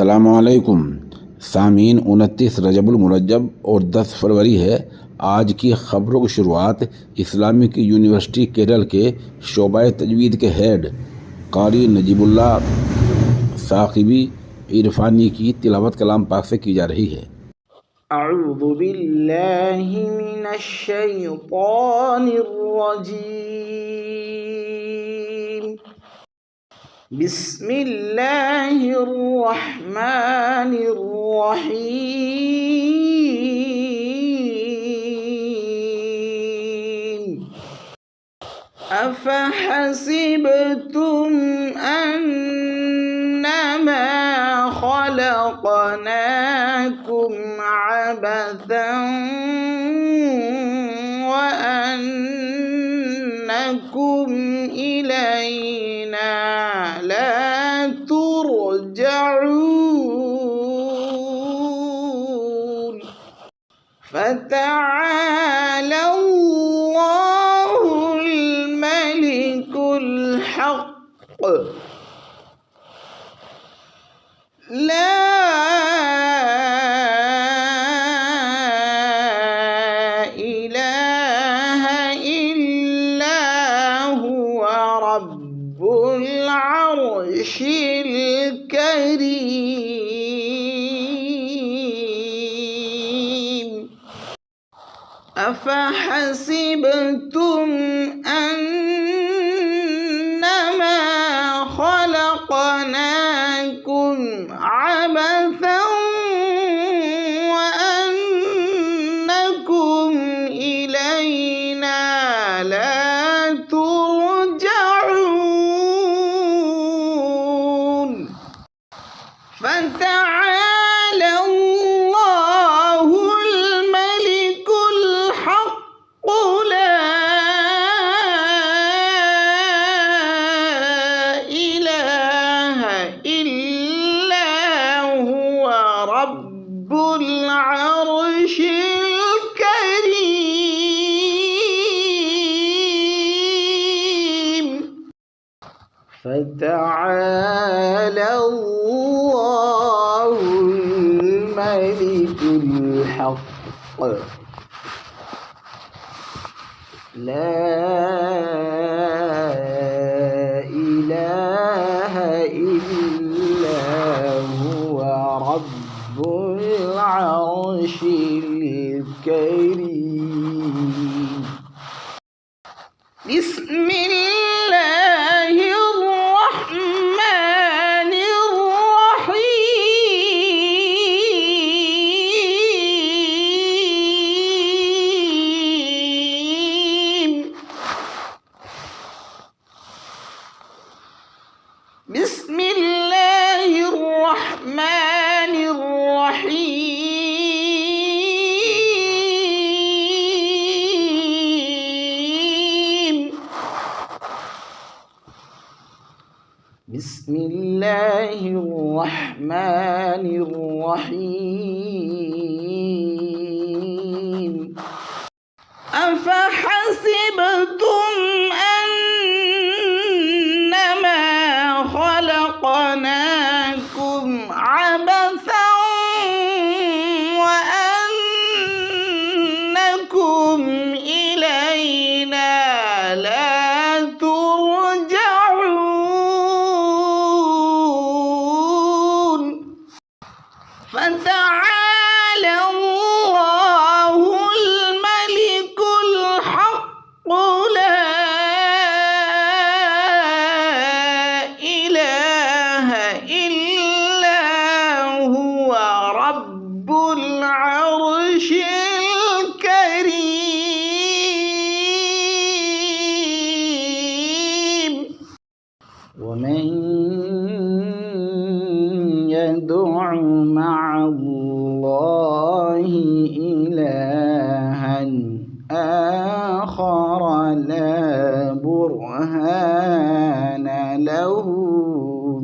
अस्सलामुअलैकुम सामीन। 29 रजबुल मुरज्जब और 10 फरवरी है। आज की खबरों की शुरुआत इस्लामिक यूनिवर्सिटी केरल के शोबा तजवीद के हेड कारी नजीबुल्लाह साकिबी इरफानी की तिलावत कलाम पाक से की जा रही है। अऊज़ु बिल्लाहि मिनश शैतानिर रजीम। बिस्मिल्लाहिर रहमानिर रहीम। अफहसिबतुम अन्नमा खलक़नाकुम अबथन व अन्नकुम इलैना ला तुरजऊन। फ़तआला अल्लाहुल मलिकुल हक़ ला इलाहा इल्ला हुवा रब्बुल अर्शिल करीम। अफहसिबतुम अन्नमा खलक़नाकुम अबथन व अन्नकुम इलैना ला तुरजऊन। फ़तआला अल्लाहुल मलिकुल हक़ ला इलाहा इल्ला हुवा रब्बुल अर्शिल करीम। फ़तआला अल्लाहुल मलिकुल हक़ ला इलाहा इल्ला हुवा रब्बुल अर्शिल करीम। बिस्मिल्लाहिर रहमानिर रहीम। बिस्मिल्लाहिर रहमानिर रहीम। बिस्मिल्लाहिर रहमानिर रहीम। अफहसिबतुम अन्नमा खलक़नाकुम अबथन व अन्नकुम इलैना ला तुरजऊन। फ़तआला अल्लाहुल मलिकुल हक़ ला इलाहा इल्ला हुवा रब्बुल अर्शिल करीम। वमन यदउ मअल्लाहि इलाहन आखर ला बुरहान लहु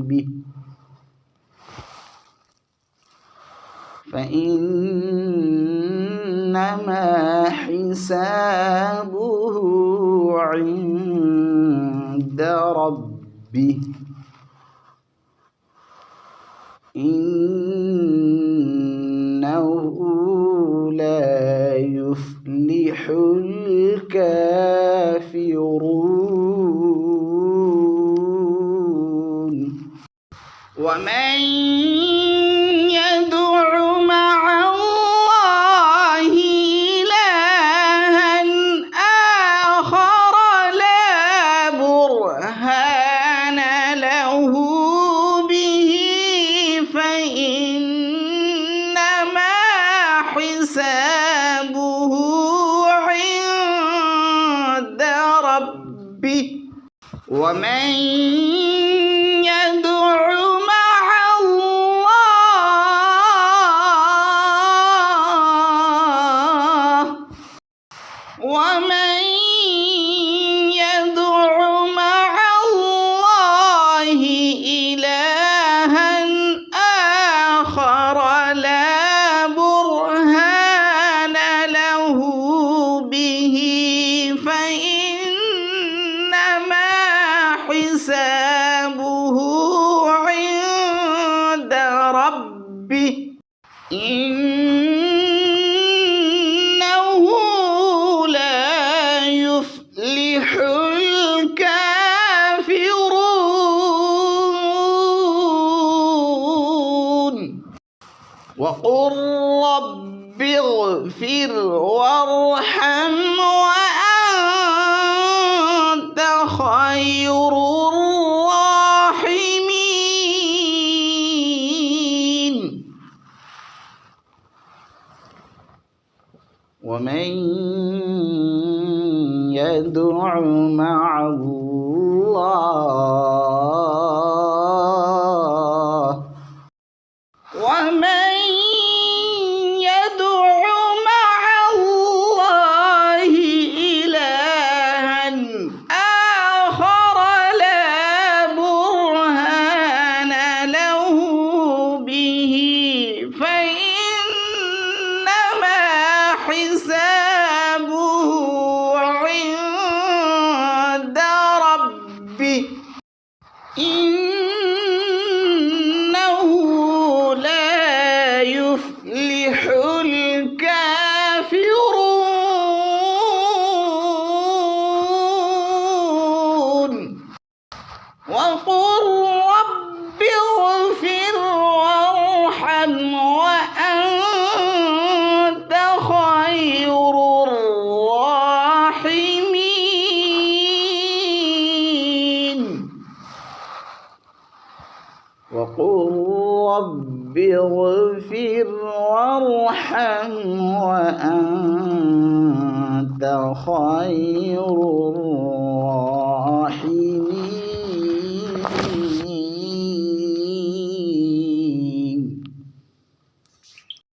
बिह फ़इन्नमा हिसाबुहु इन्द रब्बिह إنه لا يفلح الكافرون ومن يدع مع الله إلها آخر لا برهان له به فإنما حسابه عند ربه ومن يدع مع الله إلها آخر لا برهان له به فإنما حسابه عند ربه إنه لا يفلح الكافرون وقل رب اغفر وارحم وأنت خير الراحمين ومن يدع مع الله إلها آخر لا برهان له به فإنما حسابه عند ربه إنه لا يفلح الكافرون وقل رب اغفر وارحم وأنت خير الراحمين وقل رب اغفر وارحم وأنت خير